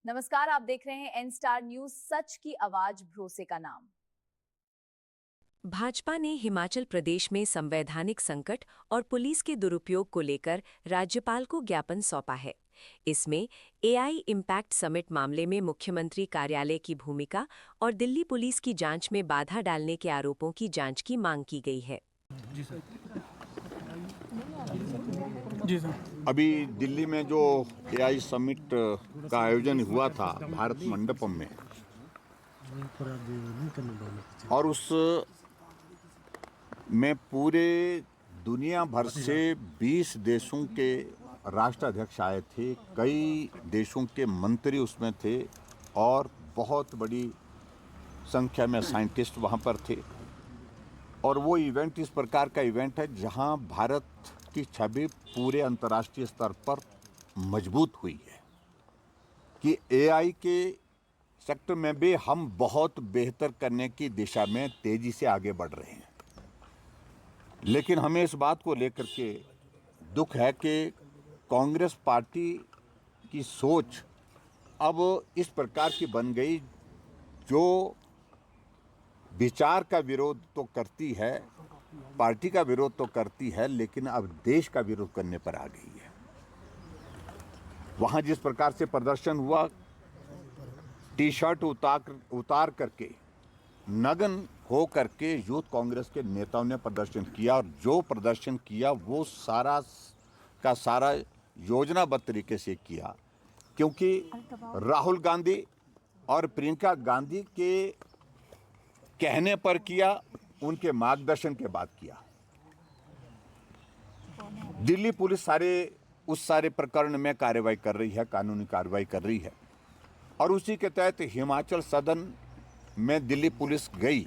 नमस्कार, आप देख रहे हैं एन स्टार न्यूज, सच की आवाज, भरोसे का नाम। भाजपा ने हिमाचल प्रदेश में संवैधानिक संकट और पुलिस के दुरुपयोग को लेकर राज्यपाल को ज्ञापन सौंपा है। इसमें एआई इम्पैक्ट समिट मामले में मुख्यमंत्री कार्यालय की भूमिका और दिल्ली पुलिस की जांच में बाधा डालने के आरोपों की जांच की मांग की गई है। जी सर। जी सर। अभी दिल्ली में जो एआई समिट का आयोजन हुआ था भारत मंडपम में, और उस में पूरे दुनिया भर से 20 देशों के राष्ट्राध्यक्ष आए थे, कई देशों के मंत्री उसमें थे और बहुत बड़ी संख्या में साइंटिस्ट वहाँ पर थे। और वो इवेंट इस प्रकार का इवेंट है जहाँ भारत की छवि पूरे अंतर्राष्ट्रीय स्तर पर मजबूत हुई है कि एआई के सेक्टर में भी हम बहुत बेहतर करने की दिशा में तेजी से आगे बढ़ रहे हैं। लेकिन हमें इस बात को लेकर के दुख है कि कांग्रेस पार्टी की सोच अब इस प्रकार की बन गई, जो विचार का विरोध तो करती है, पार्टी का विरोध तो करती है, लेकिन अब देश का विरोध करने पर आ गई है। वहाँ जिस प्रकार से प्रदर्शन हुआ, टी शर्ट उतार करके नग्न हो करके यूथ कांग्रेस के नेताओं ने प्रदर्शन किया, और जो प्रदर्शन किया वो सारा का सारा योजनाबद्ध तरीके से किया, क्योंकि राहुल गांधी और प्रियंका गांधी के कहने पर किया, उनके मार्गदर्शन के बाद किया। दिल्ली पुलिस उस सारे प्रकरण में कार्रवाई कर रही है, कानूनी कार्रवाई कर रही है, और उसी के तहत हिमाचल सदन में दिल्ली पुलिस गई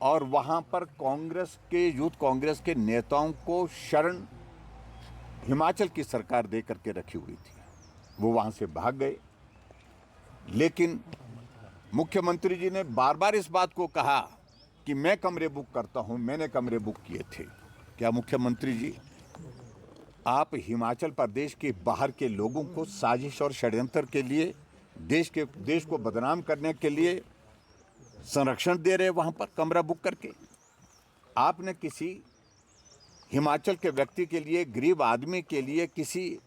और वहां पर यूथ कांग्रेस के नेताओं को शरण हिमाचल की सरकार दे करके रखी हुई थी। वो वहां से भाग गए, लेकिन मुख्यमंत्री जी ने बार बार इस बात को कहा कि मैं कमरे बुक करता हूं, मैंने कमरे बुक किए थे। क्या मुख्यमंत्री जी, आप हिमाचल प्रदेश के बाहर के लोगों को साजिश और षड्यंत्र के लिए, देश को बदनाम करने के लिए संरक्षण दे रहे वहां पर कमरा बुक करके? आपने किसी हिमाचल के व्यक्ति के लिए, गरीब आदमी के लिए, किसी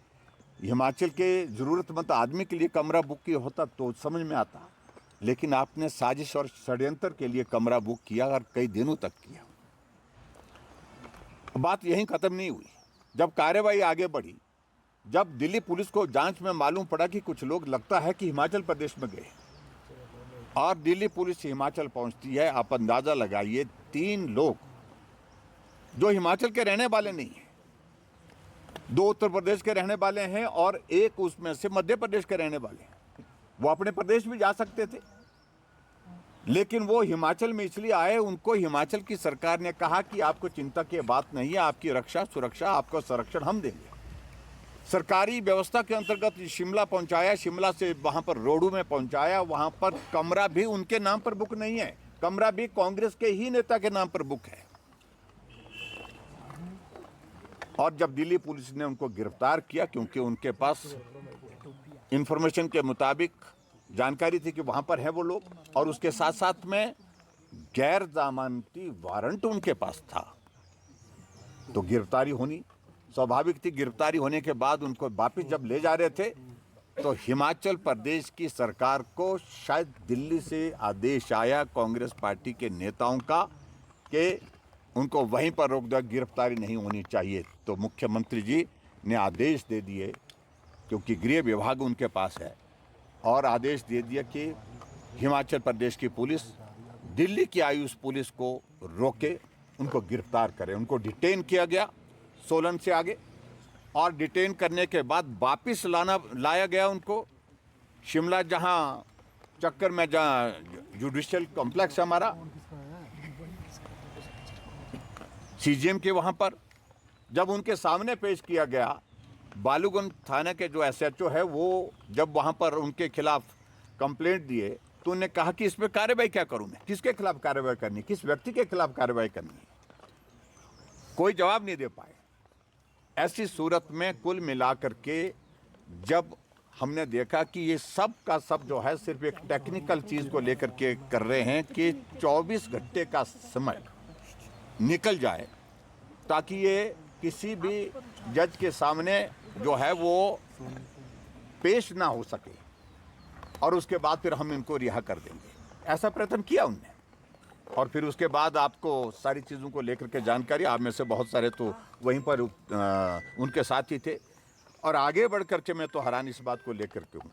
हिमाचल के जरूरतमंद आदमी के लिए कमरा बुक किया होता तो समझ में आता, लेकिन आपने साजिश और षड्यंत्र के लिए कमरा बुक किया और कई दिनों तक किया। बात यहीं खत्म नहीं हुई। जब कार्यवाही आगे बढ़ी, जब दिल्ली पुलिस को जांच में मालूम पड़ा कि कुछ लोग लगता है कि हिमाचल प्रदेश में गए, और दिल्ली पुलिस हिमाचल पहुंचती है, आप अंदाजा लगाइए, 3 लोग जो हिमाचल के रहने वाले नहीं हैं, 2 उत्तर प्रदेश के रहने वाले हैं और 1 उसमें से मध्य प्रदेश के रहने वाले हैं। वो अपने प्रदेश भी जा सकते थे, लेकिन वो हिमाचल में इसलिए आए, उनको हिमाचल की सरकार ने कहा कि आपको चिंता की बात नहीं है, आपकी रक्षा सुरक्षा, आपको संरक्षण हम देंगे। सरकारी व्यवस्था के अंतर्गत शिमला पहुंचाया, शिमला से वहां पर रोडू में पहुंचाया, वहां पर कमरा भी उनके नाम पर बुक नहीं है, कमरा भी कांग्रेस के ही नेता के नाम पर बुक है। और जब दिल्ली पुलिस ने उनको गिरफ्तार किया, क्योंकि उनके पास इंफॉर्मेशन के मुताबिक जानकारी थी कि वहां पर है वो लोग, और उसके साथ साथ में गैर जमानती वारंट उनके पास था, तो गिरफ्तारी होनी स्वाभाविक थी। गिरफ्तारी होने के बाद उनको वापस जब ले जा रहे थे, तो हिमाचल प्रदेश की सरकार को शायद दिल्ली से आदेश आया कांग्रेस पार्टी के नेताओं का कि उनको वहीं पर रोक दिया, गिरफ्तारी नहीं होनी चाहिए। तो मुख्यमंत्री जी ने आदेश दे दिए, क्योंकि गृह विभाग उनके पास है, और आदेश दे दिया कि हिमाचल प्रदेश की पुलिस दिल्ली की आई उस पुलिस को रोके, उनको गिरफ्तार करे। उनको डिटेन किया गया सोलन से आगे, और डिटेन करने के बाद वापस लाया गया उनको शिमला, जहां चक्कर में जहां जुडिशियल कॉम्प्लेक्स है हमारा सीजीएम के, वहां पर जब उनके सामने पेश किया गया, बालूगंज थाने के जो एसएचओ है, वो जब वहां पर उनके खिलाफ कंप्लेंट दिए, तो उन्होंने कहा कि इसमें कार्रवाई क्या करूं मैं, किसके खिलाफ कार्रवाई करनी, किस व्यक्ति के खिलाफ कार्रवाई करनी? कोई जवाब नहीं दे पाए। ऐसी सूरत में कुल मिलाकर के जब हमने देखा कि ये सब का सब जो है सिर्फ एक टेक्निकल चीज़ को लेकर के कर रहे हैं कि 24 घंटे का समय निकल जाए ताकि ये किसी भी जज के सामने जो है वो पेश ना हो सके और उसके बाद फिर हम इनको रिहा कर देंगे। ऐसा प्रयत्न किया उनने और फिर उसके बाद आपको सारी चीज़ों को लेकर के जानकारी, आप में से बहुत सारे तो वहीं पर उनके साथ ही थे। और आगे बढ़ कर के मैं तो हैरान इस बात को लेकर के हूँ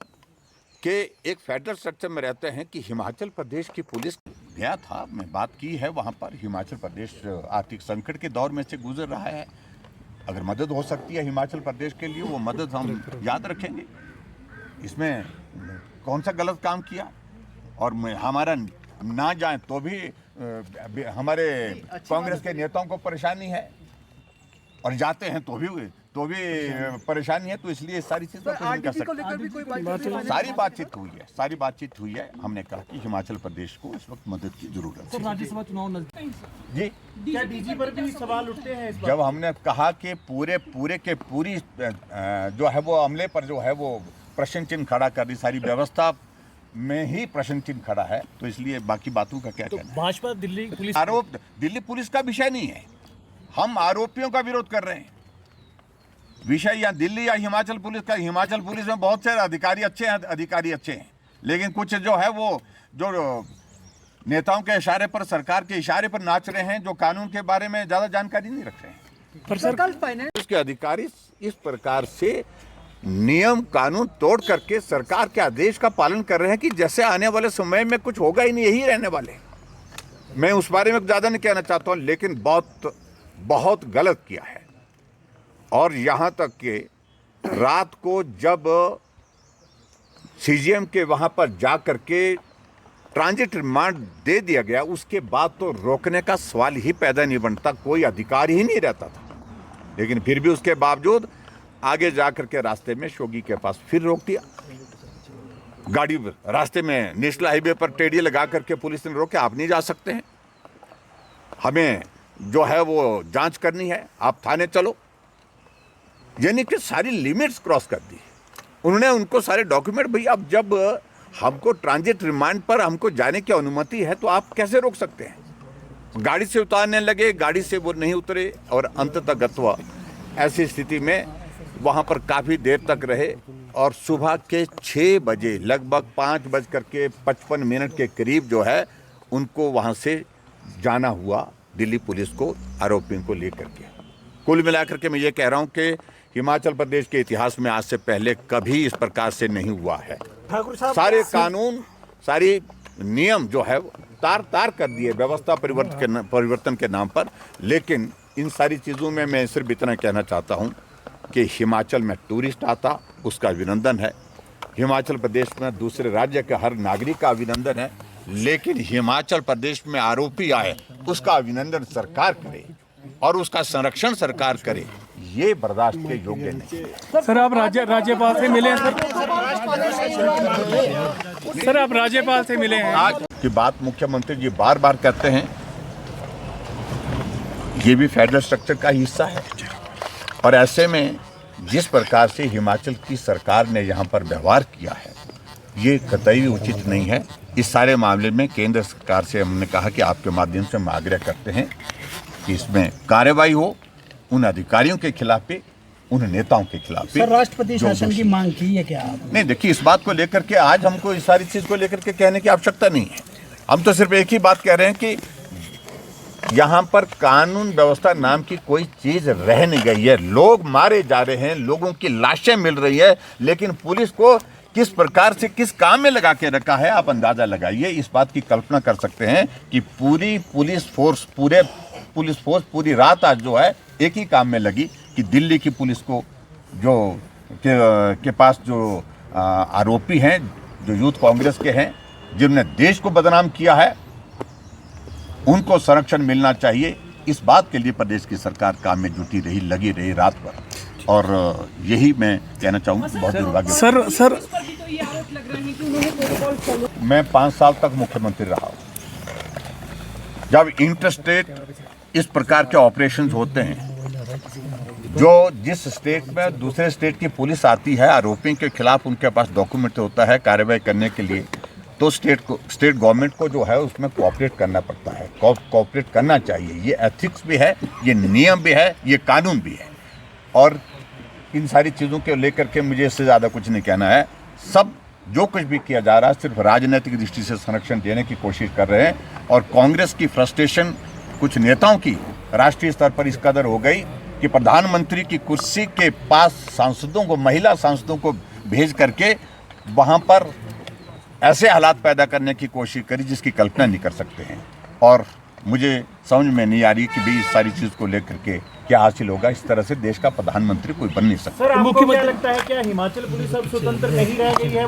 कि एक फेडरल स्ट्रक्चर में रहते हैं कि हिमाचल प्रदेश की पुलिस गया था, मैं बात की है वहाँ पर। हिमाचल प्रदेश आर्थिक संकट के दौर में से गुजर रहा है। अगर मदद हो सकती है हिमाचल प्रदेश के लिए, वो मदद हम याद रखेंगे। इसमें कौन सा गलत काम किया और हमारा ना जाए तो भी हमारे कांग्रेस के नेताओं को परेशानी है और जाते हैं तो भी परेशानी है। तो इसलिए सारी चीज़ें नहीं कर सकते। सारी बातचीत हुई है। हमने कहा कि हिमाचल प्रदेश को इस वक्त मदद की जरूरत है। राज्यसभा चुनाव नजदीक जी, क्या डीजी पर भी सवाल उठते हैं इस बार? जब हमने कहा कि पूरी जो है वो अमले पर जो है वो प्रश्न चिन्ह खड़ा कर दी, सारी व्यवस्था में ही प्रश्न चिन्ह खड़ा है, तो इसलिए बाकी बातों का क्या कहना है। भाजपा दिल्ली पुलिस आरोप दिल्ली पुलिस का विषय नहीं है, हम आरोपियों का विरोध कर रहे हैं। विषय या दिल्ली या हिमाचल पुलिस का, हिमाचल पुलिस में बहुत से अधिकारी अच्छे हैं, लेकिन कुछ जो है वो जो नेताओं के इशारे पर, सरकार के इशारे पर नाच रहे हैं, जो कानून के बारे में ज्यादा जानकारी नहीं रख रहे हैं। पर सर उसके अधिकारी इस प्रकार से नियम कानून तोड़ करके सरकार के आदेश का पालन कर रहे हैं कि जैसे आने वाले समय में कुछ होगा ही नहीं, यही रहने वाले। मैं उस बारे में ज्यादा नहीं कहना चाहता हूं, लेकिन बहुत गलत किया है। और यहां तक कि रात को जब सीजीएम के वहां पर जा करके ट्रांजिट रिमांड दे दिया गया, उसके बाद तो रोकने का सवाल ही पैदा नहीं बनता, कोई अधिकार ही नहीं रहता था। लेकिन फिर भी उसके बावजूद आगे जाकर के रास्ते में शोगी के पास फिर रोक दिया। गाड़ी रास्ते में नेशनल हाईवे पर टेढ़ी लगा करके पुलिस ने रोके, आप नहीं जा सकते हैं, हमें जो है वो जांच करनी है, आप थाने चलो। यानी कि सारी लिमिट्स क्रॉस कर दी उन्होंने। उनको सारे डॉक्यूमेंट, भाई अब जब हमको ट्रांजिट रिमांड पर हमको जाने की अनुमति है तो आप कैसे रोक सकते हैं। गाड़ी से उतारने लगे, गाड़ी से वो नहीं उतरे और अंततः गत्वा ऐसी स्थिति में वहाँ पर काफ़ी देर तक रहे और सुबह के 6 बजे लगभग 5:55 के करीब जो है उनको वहाँ से जाना हुआ दिल्ली पुलिस को, आरोपियों को लेकर के। कुल मिलाकर के मैं ये कह रहा हूँ कि हिमाचल प्रदेश के इतिहास में आज से पहले कभी इस प्रकार से नहीं हुआ है। सारे कानून, सारी नियम जो है तार कर दिए व्यवस्था परिवर्तन के नाम पर। लेकिन इन सारी चीज़ों में मैं सिर्फ इतना कहना चाहता हूँ कि हिमाचल में टूरिस्ट आता, उसका अभिनंदन है। हिमाचल प्रदेश में दूसरे राज्य के हर नागरिक का अभिनंदन है, लेकिन हिमाचल प्रदेश में आरोपी आए उसका अभिनंदन सरकार करे और उसका संरक्षण सरकार करे, ये बर्दाश्त के योग्य नहीं। सर आप राज्यपाल से मिले हैं सर आप राज्यपाल से मिले हैं। आज की बात मुख्यमंत्री जी बार बार कहते हैं, ये भी फेडरल स्ट्रक्चर का हिस्सा है और ऐसे में जिस प्रकार से हिमाचल की सरकार ने यहाँ पर व्यवहार किया है ये कतई भी उचित नहीं है। इस सारे मामले में केंद्र सरकार से हमने कहा कि आपके माध्यम से हम आग्रह करते हैं कि इसमें कार्रवाई हो उन अधिकारियों के खिलाफ भी, उन नेताओं के खिलाफ भी। सर राष्ट्रपति शासन की मांग की है क्या आप? नहीं, देखिए इस बात को लेकर के आज हमको इस सारी चीज़ को लेकर के कहने की आवश्यकता नहीं है। हम तो सिर्फ एक ही बात कह रहे हैं कि यहाँ पर कानून व्यवस्था नाम की कोई चीज़ रह नहीं गई है। लोग मारे जा रहे हैं, लोगों की लाशें मिल रही है, लेकिन पुलिस को किस प्रकार से किस काम में लगा के रखा है आप अंदाज़ा लगाइए। इस बात की कल्पना कर सकते हैं कि पूरी पुलिस फोर्स पूरी रात आज जो है एक ही काम में लगी कि दिल्ली की पुलिस को जो के पास जो आरोपी हैं, जो यूथ कांग्रेस के हैं, जिन्होंने देश को बदनाम किया है, उनको संरक्षण मिलना चाहिए। इस बात के लिए प्रदेश की सरकार काम में जुटी रही, लगी रही रात भर, और यही मैं कहना चाहूँगा। बहुत दुर्भाग्य। सर मैं 5 साल तक मुख्यमंत्री रहा हूँ। जब इंटरस्टेट इस प्रकार के ऑपरेशंस होते हैं जो जिस स्टेट में दूसरे स्टेट की पुलिस आती है, आरोपियों के खिलाफ उनके पास डॉक्यूमेंट होता है कार्रवाई करने के लिए, तो स्टेट गवर्नमेंट को जो है उसमें कोऑपरेट करना पड़ता है, कोऑपरेट करना चाहिए। ये एथिक्स भी है, ये नियम भी है, ये कानून भी है। और इन सारी चीज़ों को लेकर के मुझे इससे ज़्यादा कुछ नहीं कहना है। सब जो कुछ भी किया जा रहा है सिर्फ राजनीतिक दृष्टि से संरक्षण देने की कोशिश कर रहे हैं। और कांग्रेस की फ्रस्ट्रेशन कुछ नेताओं की राष्ट्रीय स्तर पर इस कदर हो गई कि प्रधानमंत्री की कुर्सी के पास सांसदों को, महिला सांसदों को भेज करके वहाँ पर ऐसे हालात पैदा करने की कोशिश करी जिसकी कल्पना नहीं कर सकते हैं। और मुझे समझ में नहीं आ रही कि भाई इस सारी चीज़ को लेकर के क्या हासिल होगा। इस तरह से देश का प्रधानमंत्री कोई बन नहीं सकता। सर, आपको क्या लगता है क्या हिमाचल पुलिस अब स्वतंत्र नहीं रह गई है?